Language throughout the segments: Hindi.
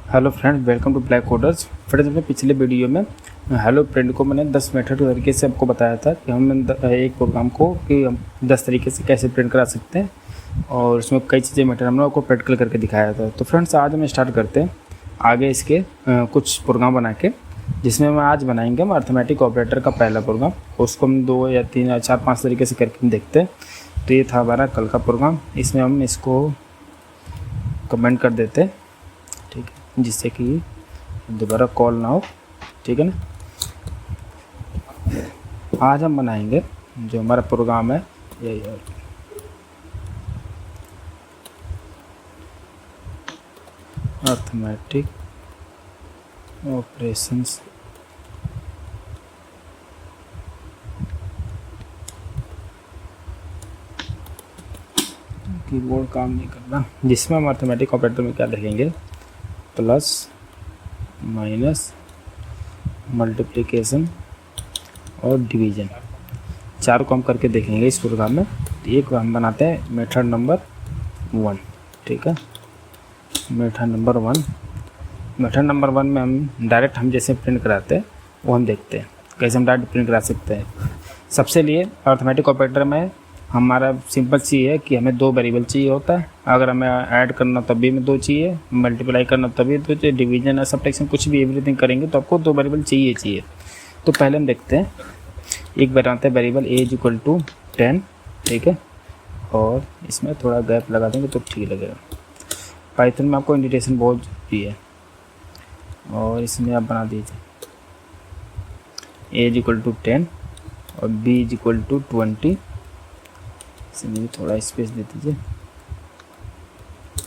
Hello friends, welcome to black coders. Friends, अपने पिछले वीडियो में हेलो प्रिंट को मैंने 10 मेथड के तरीके से आपको बताया था कि हम एक प्रोग्राम को कि हम 10 तरीके से कैसे प्रिंट करा सकते हैं और उसमें कई चीज़ें मेथड हमने आपको प्रैक्टिकल करके दिखाया था। तो फ्रेंड्स, आज हम स्टार्ट करते हैं आगे इसके कुछ प्रोग्राम बना के, जिसमें हम आज बनाएंगे हम अर्थमेटिक ऑपरेटर का पहला प्रोग्राम। उसको हम 2 या 3 या 4-5 तरीके से करके हम देखते हैं। तो ये था हमारा कल का प्रोग्राम। इसमें हम इसको कमेंट कर देते हैं, ठीक है, जिससे कि दोबारा कॉल ना हो। ठीक है ना। आज हम बनाएंगे जो हमारा प्रोग्राम है यही है, अर्थमेटिक ऑपरेशंस। कीबोर्ड काम नहीं कर रहा। जिसमें हम अर्थमेटिक ऑपरेटर में क्या देखेंगे, प्लस, माइनस, मल्टीप्लिकेशन और डिवीज़न, 4 को हम करके देखेंगे इस प्रोग्राम में। एक हम बनाते हैं मेथड नंबर 1। ठीक है, मेथड नंबर 1। मेथड नंबर 1 में हम डायरेक्ट हम जैसे प्रिंट कराते हैं वो हम देखते हैं कैसे हम डायरेक्ट प्रिंट करा सकते हैं। सबसे लिए अर्थमेटिक ऑपरेटर में हमारा सिंपल चीज़ है कि हमें 2 वेरिएबल चाहिए होता है। अगर हमें ऐड करना तब भी हमें 2 चाहिए, मल्टीप्लाई करना तभी 2 चाहिए, डिवीजन और सब्ट्रैक्शन कुछ भी एवरीथिंग करेंगे तो आपको 2 वेरिएबल चाहिए। तो पहले हम देखते हैं, एक बनाते हैं वेरिएबल a = 10। ठीक है, और इसमें थोड़ा गैप लगा देंगे तो ठीक लगेगा। पाइथन में आपको इंडिकेशन बहुत जरूरी है। और इसमें आप बना दीजिए a = 10 और b = 20। इसमें भी थोड़ा स्पेस दे दीजिए।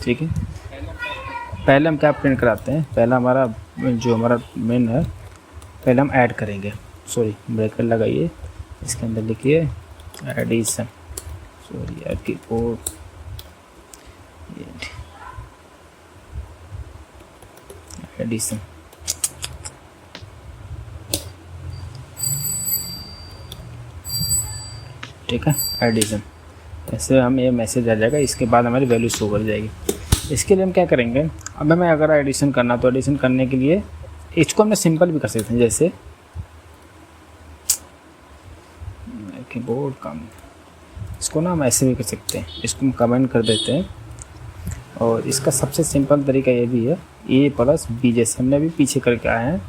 ठीक है, पहले हम क्या प्रिंट कराते हैं, पहला हमारा जो हमारा मेन है, पहले हम ऐड करेंगे। सॉरी, ब्रैकेट लगाइए, इसके अंदर लिखिए एडिशन। सॉरी यार, कीबोर्ड एडिशन। ठीक है, एडिशन। ऐसे हम ये मैसेज आ जाएगा, इसके बाद हमारी वैल्यू शो कर जाएगी। इसके लिए हम क्या करेंगे, अब हमें अगर एडिशन करना तो एडिशन करने के लिए इसको हमने सिंपल भी कर सकते हैं, जैसे कीबोर्ड काम, इसको ना हम ऐसे भी कर सकते हैं। इसको हम कमेंट कर देते हैं और इसका सबसे सिंपल तरीका ये भी है, a + b, जैसे हमने अभी पीछे करके आए हैं।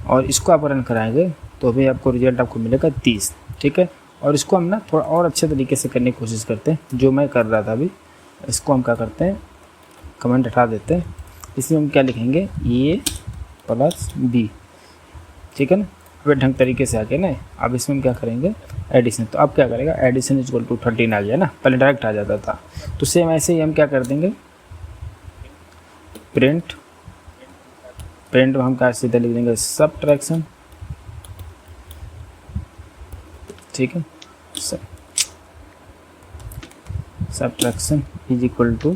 और इसको आप रन कराएंगे तो भी आपको रिजल्ट आपको मिलेगा 30। ठीक है, और इसको हम ना थोड़ा और अच्छे तरीके से करने की कोशिश करते हैं, जो मैं कर रहा था अभी। इसको हम क्या करते हैं, कमेंट हटा देते हैं। इसमें हम क्या लिखेंगे, a + b। ठीक है ना, अब ढंग तरीके से आके ना, अब इसमें हम क्या करेंगे, एडिशन। तो अब क्या करेगा, एडिशन = 13 आ गया ना, पहले डायरेक्ट आ जाता था। तो सेम ऐसे ही हम क्या कर देंगे, प्रिंट में हम क्या सीधे लिख देंगे सब्ट्रैक्शन। ठीक है, सब्ट्रैक्शन =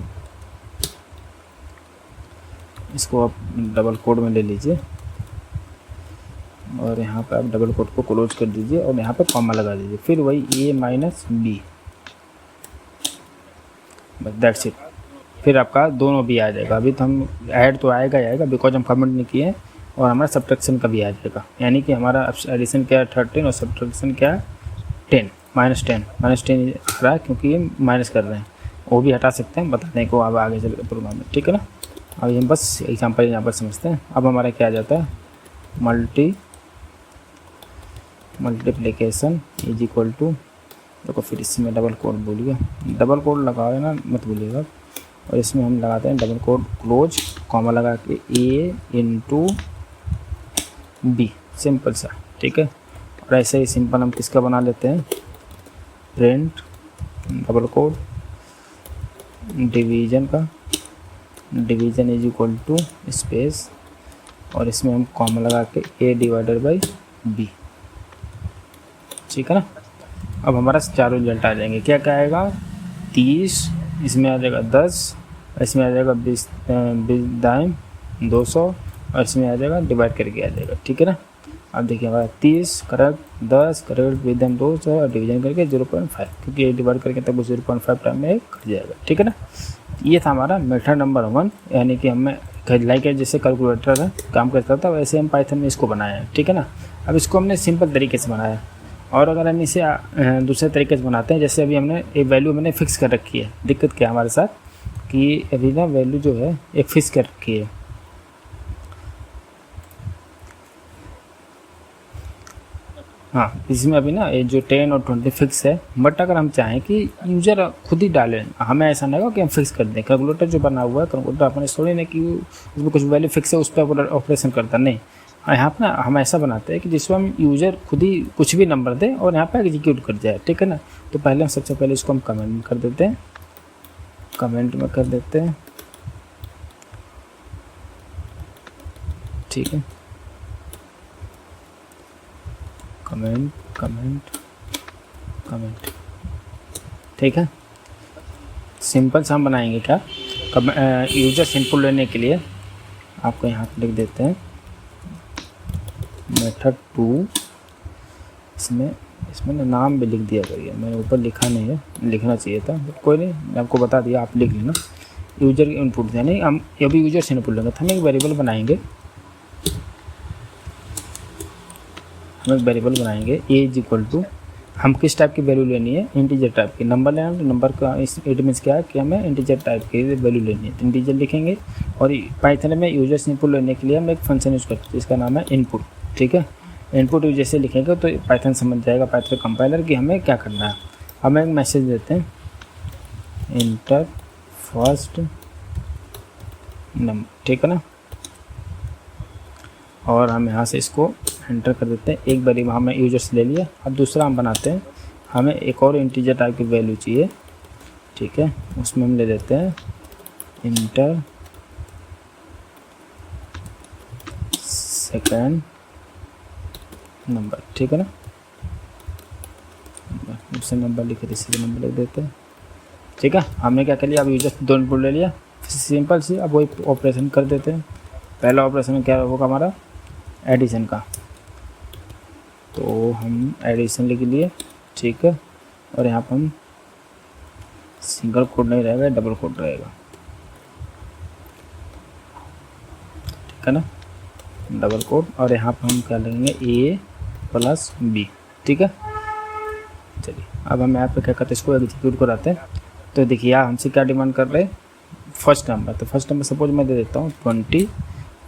इसको आप डबल कोड में ले लीजिए और यहाँ पे आप डबल कोड को क्लोज कर दीजिए और यहाँ पे कॉमा लगा दीजिए, फिर वही a - b, बस दैट्स इट। फिर आपका दोनों भी आ जाएगा। अभी तो हम ऐड तो आएगा ही आएगा, बिकॉज हम कमेंट नहीं किए हैं, और हमारा सब्ट्रैक्शन का भी आ जाएगा। यानी कि हमारा एडिशन क्या है 13 और सब्ट्रैक्शन क्या है 10, -10 आ रहा है क्योंकि ये माइनस कर रहे हैं। वो भी हटा सकते हैं, बताने को अब आगे चल के प्रोग्राम में। ठीक है ना, अभी हम बस एग्जाम्पल समझते हैं। अब हमारा क्या आ जाता है, मल्टीप्लिकेशन = देखो, फिर इसमें डबल कोड बोलिए, डबल कोड लगाओ ना, मत भूलिएगा। और इसमें हम लगाते हैं डबल कोड क्लोज, कॉमा लगा के a × b, सिंपल सा। ठीक है, और ऐसे ही सिंपल हम किसका बना लेते हैं, प्रिंट डबल कोड डिवीज़न का, डिवीज़न = स्पेस, और इसमें हम कॉमा लगा के a/b। ठीक है ना, अब हमारा चारों रिजल्ट आ जाएंगे। क्या क्या आएगा, 30, इसमें आ जाएगा 10, इसमें आ जाएगा 20 दाएँ 200, और इसमें आ जाएगा डिवाइड करके आ जाएगा। ठीक है ना, अब देखिए हमारा 30 करेक्ट, 10 करेक्ट, विद 200 और डिवीजन करके 0.5, क्योंकि ये डिवाइड करके तब 0.5 टाइम में कट जाएगा। ठीक है ना, ये था हमारा मेथड नंबर 1, यानी कि हमें लाइक जैसे कैलकुलेटर है काम करता था वैसे हम पाइथन में इसको बनाया है, ठीक है ना। अब इसको हमने सिंपल तरीके से बनाया। और अगर हम इसे दूसरे तरीके से बनाते हैं, जैसे अभी हमने एक वैल्यू मैंने फिक्स कर रखी है, दिक्कत क्या है हमारे साथ कि अभी ना वैल्यू जो है एक फिक्स कर रखी है। हाँ, इसमें अभी ना ये जो 10 और 20 फिक्स है, बट अगर हम चाहें कि यूज़र खुद ही डालें, हमें ऐसा नहीं होगा कि हम फिक्स कर दें। कैलकुलेटर जो बना हुआ है, कैलकुलेटर अपने थोड़ी नहीं कि उसमें कुछ वैल्यू फिक्स है उस पर ऑपरेशन करता, नहीं। यहाँ पर ना हम ऐसा बनाते हैं कि जिसमें हम यूज़र खुद ही कुछ भी नंबर दे और यहाँ पर एग्जीक्यूट कर जाए, ठीक है ना। तो पहले हम सबसे पहले इसको हम कमेंट कर देते हैं, कमेंट में कर देते हैं, ठीक है। कमेंट कमेंट कमेंट, ठीक है। सिंपल सा हम बनाएंगे क्या, यूजर्स इनपुट लेने के लिए आपको यहाँ पर लिख देते हैं मेथड 2। इसमें ना नाम भी लिख दिया करिए, मैंने ऊपर लिखा नहीं है, लिखना चाहिए था, कोई नहीं, मैं आपको बता दिया, आप लिख लेना। यूजर इनपुट यानी हम ये भी यूजर्स इनपुट लेंगे, तो हम एक वेरिएबल बनाएंगे, ए इज इक्वल टू, हम किस टाइप की वैल्यू लेनी है, इंटीजर टाइप की। नंबर लेना तो नंबर का इट मीन्स क्या है कि हमें इंटीजर टाइप की वैल्यू लेनी है, तो इंटीजर लिखेंगे। और पाइथन में यूजर्स इनपुट लेने के लिए हम एक फंक्शन यूज़ करते हैं जिसका नाम है इनपुट, ठीक है। इनपुट जैसे लिखेंगे तो पाइथन समझ जाएगा, पाइथन कंपाइलर कि हमें क्या करना है। हम एक मैसेज देते हैं इंटर फर्स्ट नंबर, ठीक है ना। और हम यहाँ से इसको एंटर कर देते हैं। एक बारी हमें यूजर्स ले लिया, अब दूसरा हम बनाते हैं, हमें एक और इंटीजर टाइप की वैल्यू चाहिए, ठीक है। उसमें हम ले देते हैं इंटर सेकेंड नंबर, ठीक है ना। दूसरे नंबर लिखे, तीसरे नंबर लिख देते हैं, ठीक है। हमने क्या कर लिया, अब यूजर्स 2 इनपुट ले लिया, सिंपल सी। अब वही ऑपरेशन कर देते हैं। पहला ऑपरेशन क्या होगा हमारा, एडिशन का, तो हम एडिशन लिख लिए, ठीक है। और यहाँ पर हम सिंगल कोड नहीं रहेगा, डबल कोड रहेगा, ठीक है ना, डबल कोड। और यहाँ पर हम क्या लेंगे, ए प्लस बी, ठीक है। चलिए अब हम यहाँ पे क्या करते हैं, इसको एग्जीक्यूट कराते हैं। तो देखिए यहाँ हमसे क्या डिमांड कर रहे हैं, फर्स्ट नंबर। तो फर्स्ट नंबर सपोज मैं दे देता हूँ 20,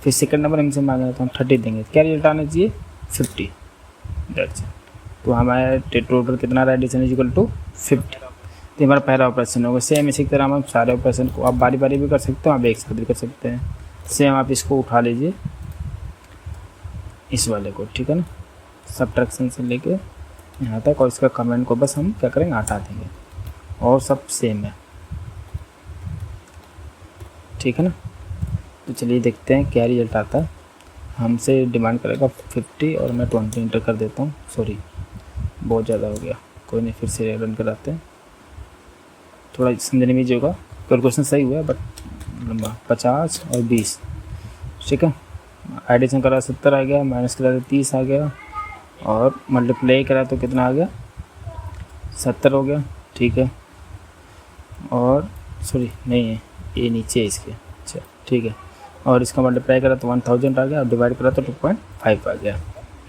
फिर सेकंड नंबर हमसे मांग रहा था हम 30 देंगे, क्या रिजल्ट आना चाहिए 50, दैट्स इट। तो हमारा टोटल कितना रहा, एडिशन इज इक्वल टू 50। तो हमारा पहला ऑपरेशन होगा। सेम इसी तरह हम सारे ऑपरेशन को आप बारी बारी भी कर सकते हो, आप एक साथ भी कर सकते हैं। सेम आप इसको उठा लीजिए इस वाले को, ठीक है ना, सब्ट्रैक्शन से लेके यहाँ तक, और इसका कमेंट को बस हम क्या करेंगे, हटा देंगे, और सब सेम है, ठीक है ना। तो चलिए देखते हैं क्या रिजल्ट आता है। हमसे डिमांड करेगा 50 और मैं 20 इंटर कर देता हूँ, सॉरी बहुत ज़्यादा हो गया, कोई नहीं, फिर से रन कराते हैं, थोड़ा समझने में होगा। कैलकुलेशन सही हुआ बट लंबा, 50 और 20, ठीक है। एडिशन करा 70 आ गया, माइनस करा तो 30 आ गया, और मल्टीप्लाई करा तो कितना आ गया, 70 हो गया, ठीक है। और सॉरी नहीं है, ये नीचे है इसके, अच्छा ठीक है। और इसका मल्टीप्लाई करा तो 1000 आ गया, और डिवाइड करा तो 2.5 आ गया।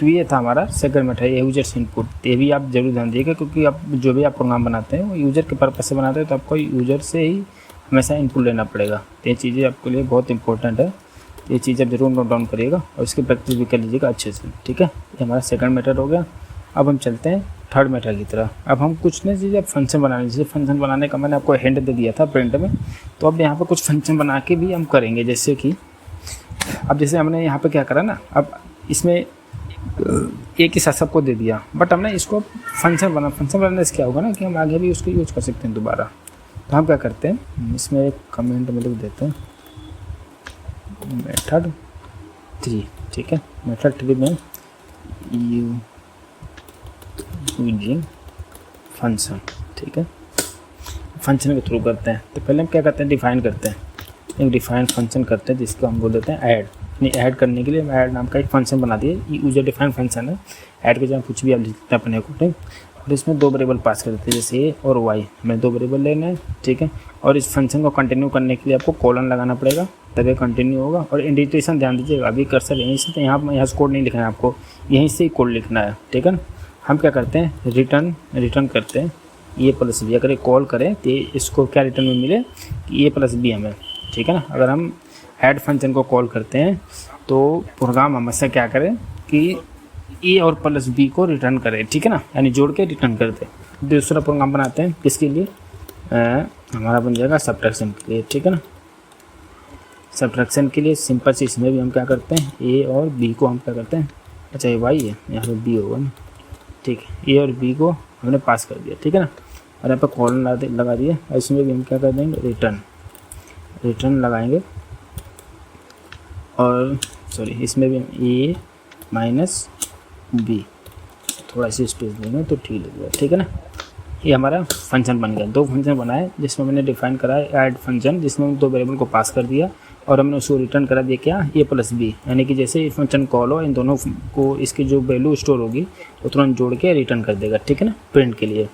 तो ये था हमारा सेकंड मेथड, ये यूजर्स इनपुट। ये भी आप जरूर ध्यान दीजिएगा, क्योंकि आप जो भी आप प्रोग्राम बनाते हैं वो यूज़र के पर्पज़ से बनाते हैं, तो आपको यूज़र से ही हमेशा इनपुट लेना पड़ेगा। तो ये चीज़ें आपके लिए बहुत इंपॉर्टेंट है, ये चीज़ आप जरूर नोट डाउन करिएगा और इसकी प्रैक्टिस भी कर लीजिएगा अच्छे से, ठीक है। ये हमारा सेकंड मेथड हो गया। अब हम चलते हैं थर्ड मेथड की तरह। अब हम कुछ नहीं चीज़ें फंक्शन बनाने, जैसे फंक्शन बनाने का मैंने आपको हिंट दे दिया था प्रिंट में, तो अब यहाँ पर कुछ फंक्शन बना के भी हम करेंगे। जैसे कि अब जैसे हमने यहाँ पे क्या करा ना, अब इसमें एक ही साथ सबको दे दिया, बट हमने इसको फंक्शन बनाने से क्या होगा ना कि हम आगे भी उसको यूज़ कर सकते हैं दोबारा। तो हम क्या करते हैं, इसमें एक कमेंट में लिख देते हैं मेथड 3, ठीक है। मेथड 3 में यूजिंग फंक्शन, ठीक है, फंक्शन के थ्रू करते हैं। तो पहले हम क्या करते हैं, डिफाइन करते हैं, एक डिफाइन फंक्शन करते हैं जिसको हम बोल देते हैं ऐड। नहीं, ऐड करने के लिए हम ऐड नाम का एक फंक्शन बना दिए, यूजर डिफाइन फंक्शन है। ऐड के जगह कुछ भी आप लिख सकते हैं अपने अकॉर्डिंग। और इसमें दो वेरिएबल पास कर देते हैं, जैसे ए और वाई, हमें दो वेरिएबल लेना है, ठीक है। और इस फंक्शन को कंटिन्यू करने के लिए आपको कॉलन लगाना पड़ेगा, तभी कंटिन्यू होगा। और इंडिकेशन ध्यान दीजिएगा, अभी कर्सर यहीं से, तो यहाँ से कोड नहीं लिखना है आपको, यहीं से ही कोड लिखना है, ठीक है ना। हम क्या करते हैं, रिटर्न करते हैं ए प्लस बी। अगर ये कॉल करें तो इसको क्या रिटर्न में मिले कि ए प्लस बी हमें, ठीक है ना। अगर हम ऐड फंक्शन को कॉल करते हैं तो प्रोग्राम हमेशा क्या करें कि ए और प्लस बी को रिटर्न करें, ठीक है ना, यानी जोड़ के रिटर्न करते हैं। दूसरा प्रोग्राम बनाते हैं किसके लिए, हमारा बन जाएगा सब्ट्रैक्शन के लिए, ठीक है ना। सब्ट्रैक्शन के लिए सिंपल से इसमें भी हम क्या करते हैं, ए और बी को हम क्या करते हैं, अच्छा ये वाई है, यहाँ पे बी होगा ना, ठीक है। ए और बी को हमने पास कर दिया, ठीक है ना। और यहाँ पर कॉलन लगा दिया, और इसमें भी हम क्या कर देंगे, रिटर्न लगाएंगे। और सॉरी, इसमें भी हम ए माइनस बी थोड़ा सी स्पेस देंगे तो ठीक लगेगा, ठीक है ना। ये हमारा फंक्शन बन गया। दो फंक्शन बनाए जिसमें मैंने डिफाइन करा है ऐड फंक्शन, जिसमें हम दो वेरिएबल को पास कर दिया और हमने उसको रिटर्न करा दिया क्या, ए प्लस बी, यानी कि जैसे ये फंक्शन कॉल हो इन दोनों को इसकी जो वैल्यू स्टोर होगी वो तुरंत जोड़ के रिटर्न कर देगा, ठीक है ना, प्रिंट के लिए।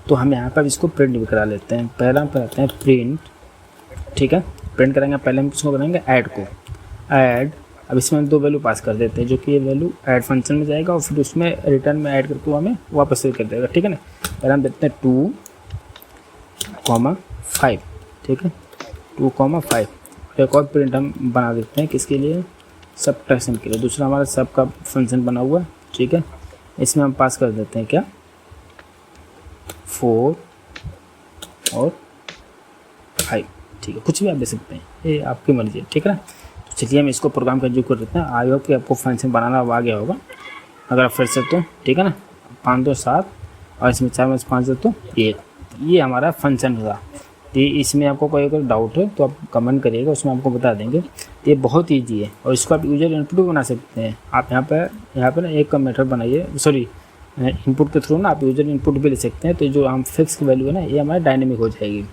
तो हम यहाँ पर इसको प्रिंट भी करा लेते हैं। पहला हम कराते हैं प्रिंट, ठीक है। प्रिंट करेंगे, पहले हम किसको कराएंगे, ऐड को, ऐड। अब इसमें हम दो वैल्यू पास कर देते हैं, जो कि ये वैल्यू ऐड फंक्शन में जाएगा और फिर उसमें रिटर्न में ऐड करके वो हमें वापस से कर देगा, ठीक है ना। पहले हम देते हैं 2,5, ठीक है, 2,5। एक और प्रिंट हम बना देते हैं किसके लिए, सब्ट्रैक्शन के लिए। दूसरा हमारा सब का फंक्शन बना हुआ है, ठीक है। इसमें हम पास कर देते हैं क्या, 4 और 5, ठीक है, कुछ भी आप दे सकते हैं, ये आपकी मर्जी है, ठीक है ना। चलिए हम इसको प्रोग्राम का एग्जीक्यूट करते हैं। आई होप कि आपको फंक्शन बनाना आ गया होगा, अगर आप फिर से तो, ठीक है ना। 5 2 7 और इसमें 4 में 5 तो 1, ये हमारा फंक्शन था। तो इसमें आपको कोई अगर डाउट है तो आप कमेंट करिएगा, उसमें आपको बता देंगे। ये बहुत ईजी है और इसको आप यूजर इनपुट भी बना सकते हैं। आप यहाँ पर ना एक मेथड बनाइए, सॉरी इनपुट के थ्रू ना आप यूजर इनपुट भी ले सकते हैं। तो जो हम फिक्स की वैल्यू है ना, ये हमारा डायनेमिक हो जाएगी,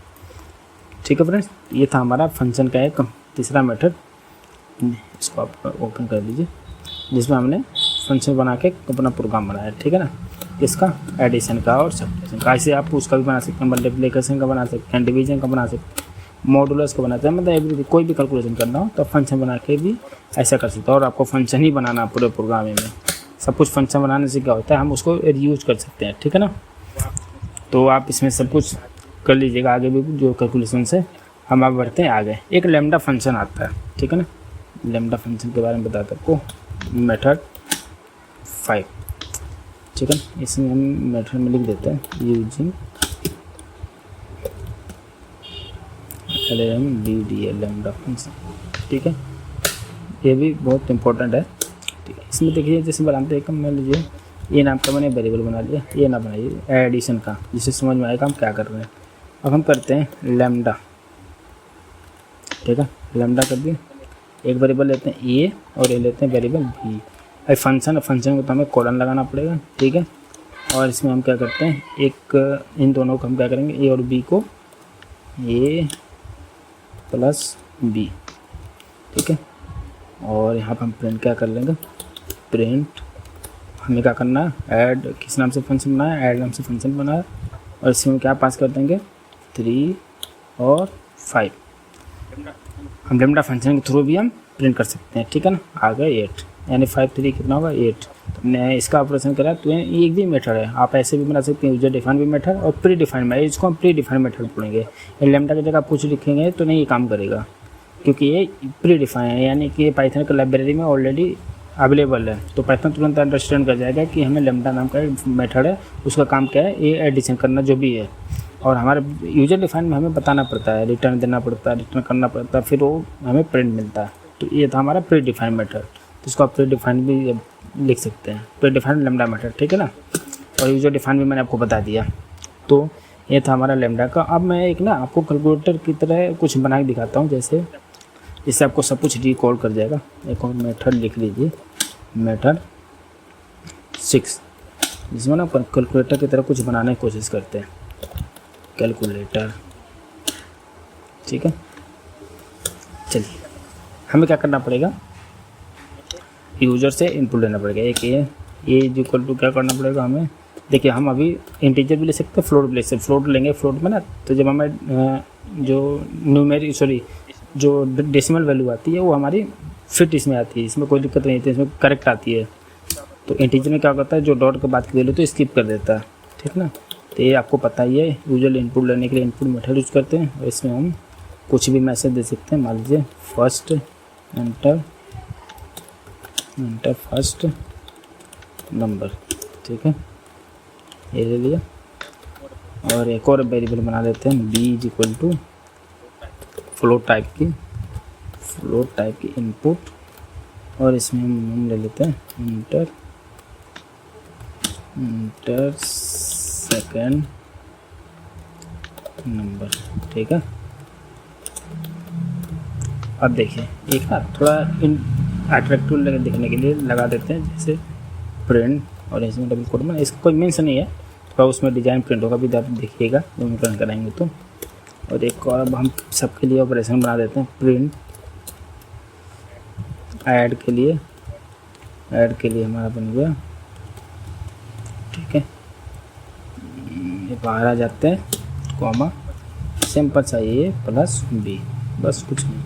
ठीक है फ्रेंड्स। ये था हमारा फंक्शन का एक तीसरा मेथड। इसको आप ओपन कर लीजिए, जिसमें हमने फंक्शन बना के अपना प्रोग्राम बनाया, ठीक है ना। इसका एडिशन का और सब्ट्रैक्शन का, ऐसे आप उसका भी बना सकते हैं, मल्टीप्लिकेशन का बना सकते हैं, डिवीजन का बना सकते हैं, मॉडुलस का बनाते हैं, मतलब एवरी कोई भी कैलकुलेशन करना हो तो फंक्शन बना के भी ऐसा कर सकते हो। और आपको फंक्शन ही बनाना पूरे प्रोग्राम में, सब कुछ फंक्शन बनाने से क्या होता है, हम उसको रीयूज कर सकते हैं, ठीक है ना। तो आप इसमें सब कुछ कर लीजिएगा। आगे भी जो कैलकुलेशन से हम आप बढ़ते हैं आगे। एक लैम्डा फंक्शन आता है, ठीक है ना। लैम्डा फंक्शन के बारे में बताते आपको, मेथड 5, ठीक है ना। इसमें हम मेथड में लिख देते हैं यूजिंग LMDDL लैम्डा फंक्शन, ठीक है। ये भी बहुत इंपॉर्टेंट है, ठीक है। इसमें देखिए जैसे बनाते हैं, मान लीजिए ये नाम का मैंने वेरिएबल बना लिया, ये ना बनाइए एडिशन का, जिससे समझ में आएगा हम क्या कर रहे हैं। अब हम करते हैं लैम्डा, ठीक है, लैम्डा कर दिए। एक वेरिएबल लेते हैं ए और ये लेते हैं वेरिएबल बी। अब फंक्शन को तो हमें कॉलन लगाना पड़ेगा, ठीक है। और इसमें हम क्या करते हैं, एक इन दोनों को हम क्या करेंगे, ए और बी को ए प्लस बी, ठीक है। और यहाँ पर हम प्रिंट क्या कर लेंगे, प्रिंट हमें क्या करना है, ऐड किस नाम से फंक्शन बनाया, ऐड नाम से फंक्शन बनाया। और इसमें क्या पास कर देंगे, 3 और 5। हम लैम्डा फंक्शन के थ्रू भी हम प्रिंट कर सकते हैं, ठीक है ना। आ गए 8, यानी 5 3 कितना होगा 8। तो हमने इसका ऑपरेशन करा, तो ये एक भी मेथड है, आप ऐसे भी बना सकते हैं, यूजर डिफाइन भी मेथड और प्री डिफाइन में। इसको हम प्री डिफाइन मेथड बोलेंगे। लैम्डा की जगह आप कुछ लिखेंगे तो नहीं ये काम करेगा, क्योंकि ये प्री डिफाइन है, यानी कि पाइथन का लाइब्रेरी में ऑलरेडी अवेलेबल है। तो पाइथन तुरंत अंडरस्टैंड कर जाएगा कि हमें लैम्डा नाम का मेथड है, उसका काम क्या है, ये एडिशन करना जो भी है। और हमारे यूजर डिफाइन में हमें बताना पड़ता है, रिटर्न देना पड़ता है, रिटर्न करना पड़ता है, फिर वो हमें प्रिंट मिलता है। तो ये था हमारा प्री डिफाइन मेथड, तो इसको आप प्री डिफाइन भी लिख सकते हैं, प्री डिफाइन लैम्डा मेथड, ठीक है ना। और यूजर डिफाइन भी मैंने आपको बता दिया। तो ये था हमारा लैम्डा का। अब मैं एक ना आपको कैलकुलेटर की तरह कुछ बना के दिखाता हूँ, जैसे इससे आपको सब कुछ रिकॉल कर जाएगा। एक और मेथड लिख लीजिए, मेथड 6, जिसमें ना कैलकुलेटर की तरह कुछ बनाने की कोशिश करते हैं, कैलकुलेटर, ठीक है। चलिए हमें क्या करना पड़ेगा, यूजर से इनपुट लेना पड़ेगा। एक ए इक्वल टू क्या करना पड़ेगा हमें, देखिए हम अभी इंटीजर भी ले सकते हैं, फ्लोट भी ले सकते हैं। फ्लोट लेंगे, फ्लोट में ना तो जब हमें जो जो डेसिमल वैल्यू आती है वो हमारी फिट इसमें आती है, इसमें कोई दिक्कत नहीं आती है, इसमें करेक्ट आती है। तो इंटीजर में क्या होता है, जो डॉट के बाद की वैल्यू तो स्किप कर देता है, ठीक ना। तो ये आपको पता ही है, यूजुअली इनपुट लेने के लिए इनपुट मेथड यूज करते हैं, और इसमें हम कुछ भी मैसेज दे सकते हैं। मान लीजिए फर्स्ट एंटर फर्स्ट नंबर, ठीक है, ये ले लिया। और एक और वेरिएबल बना लेते हैं, b is equal to float type की इनपुट, और इसमें हम ले लेते हैं इंटर सेकेंड नंबर, ठीक है। अब देखिए एक ना थोड़ा अट्रैक्टिव दिखने के लिए लगा देते हैं, जैसे प्रिंट, और इसमें डबल कोट में इसका कोई मीन्स नहीं है, थोड़ा उसमें डिजाइन प्रिंट होगा भी, आप देखिएगा जब हम रन कराएंगे तो। और एक और अब हम सबके लिए ऑपरेशन बना देते हैं, प्रिंट ऐड के लिए हमारा बन गया, ठीक है। ये बाहर आ जाते हैं, कॉमा सिंपल चाहिए प्लस बी, बस कुछ नहीं,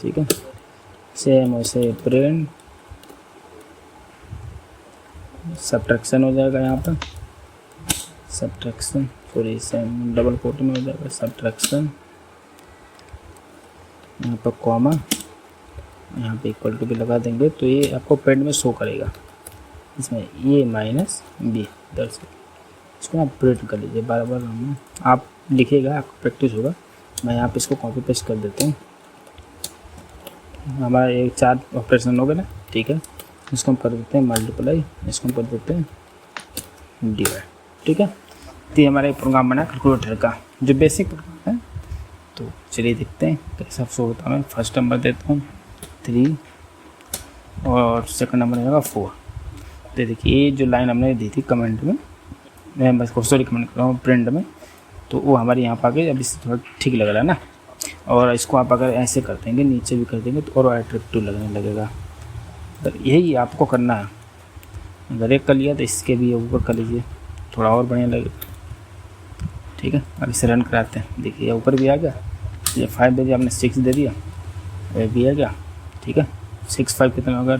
ठीक है। सेम वैसे प्रिंट सब्ट्रैक्शन हो जाएगा, यहाँ पर subtraction, sorry same double quote में हो जाएगा सब्ट्रैक्शन, यहाँ पर कॉमा, यहाँ पे इक्वल टू भी लगा देंगे, तो ये आपको पेंड में शो करेगा, इसमें ये माइनस बी दरअसल। इसको आप प्रिंट कर लीजिए बार बार, आप लिखिएगा, आपको प्रैक्टिस होगा। मैं यहाँ पे इसको कॉपी पेस्ट कर देता हूँ, हमारा एक 4 ऑपरेशन हो गए ना, ठीक है। इसको हम कर देते हैं मल्टीप्लाई, इसको हम कर देते हैं डिवाइड, ठीक है। तो ये हमारा एक प्रोग्राम बना कैलकुलेटर का, जो बेसिक प्रोग्राम है। तो चलिए देखते हैं कैसा शो होता है। मैं फर्स्ट नंबर देता हूँ 3 और सेकंड नंबर रहेगा 4। तो देखिए ये जो लाइन हमने दी थी कमेंट में, मैं बस सॉरी कमेंट कर रहा हूँ प्रिंट में, तो वो हमारे यहाँ पर आ गई। अब इससे थोड़ा ठीक लग रहा है ना। और इसको आप अगर ऐसे कर देंगे, नीचे भी कर देंगे, तो और अट्रैक्टिव लगने लगेगा। तो यही आपको करना है। अगर एक कर लिया तो इसके भी ऊपर कर लीजिए, थोड़ा और बढ़िया लगेगा, ठीक है। अब इसे रन कराते हैं। देखिए ऊपर भी आ गया, ये 5 दे दिया आपने, 6 दे दिया, ये भी आ गया, ठीक है। 6 5 कितना होगा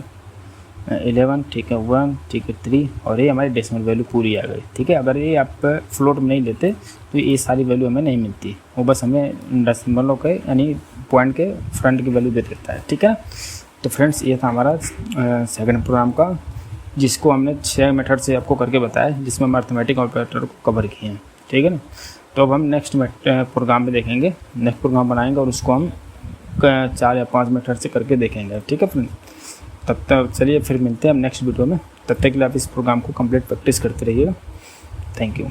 11, ठीक है 1, ठीक है 3, और ये हमारी डेसिमल वैल्यू पूरी आ गई, ठीक है। अगर ये आप फ्लोट में नहीं लेते तो ये सारी वैल्यू हमें नहीं मिलती, वो बस हमें डेसिमलों के यानी पॉइंट के फ्रंट की वैल्यू दे देता है, ठीक है। तो फ्रेंड्स ये था हमारा सेकंड प्रोग्राम का, जिसको हमने 6 मेथड से आपको करके बताया, जिसमें हम अर्थमेटिक ऑपरेटर को कवर किए हैं, ठीक है ना। तो अब हम नेक्स्ट प्रोग्राम में देखेंगे, नेक्स्ट प्रोग्राम बनाएंगे और उसको हम 4 या 5 मेथड से करके देखेंगे, ठीक है फ्रेंड। तब तक चलिए फिर मिलते हैं हम नेक्स्ट वीडियो में। तब तक के लिए आप इस प्रोग्राम को कंप्लीट प्रैक्टिस करते रहिएगा। Thank you.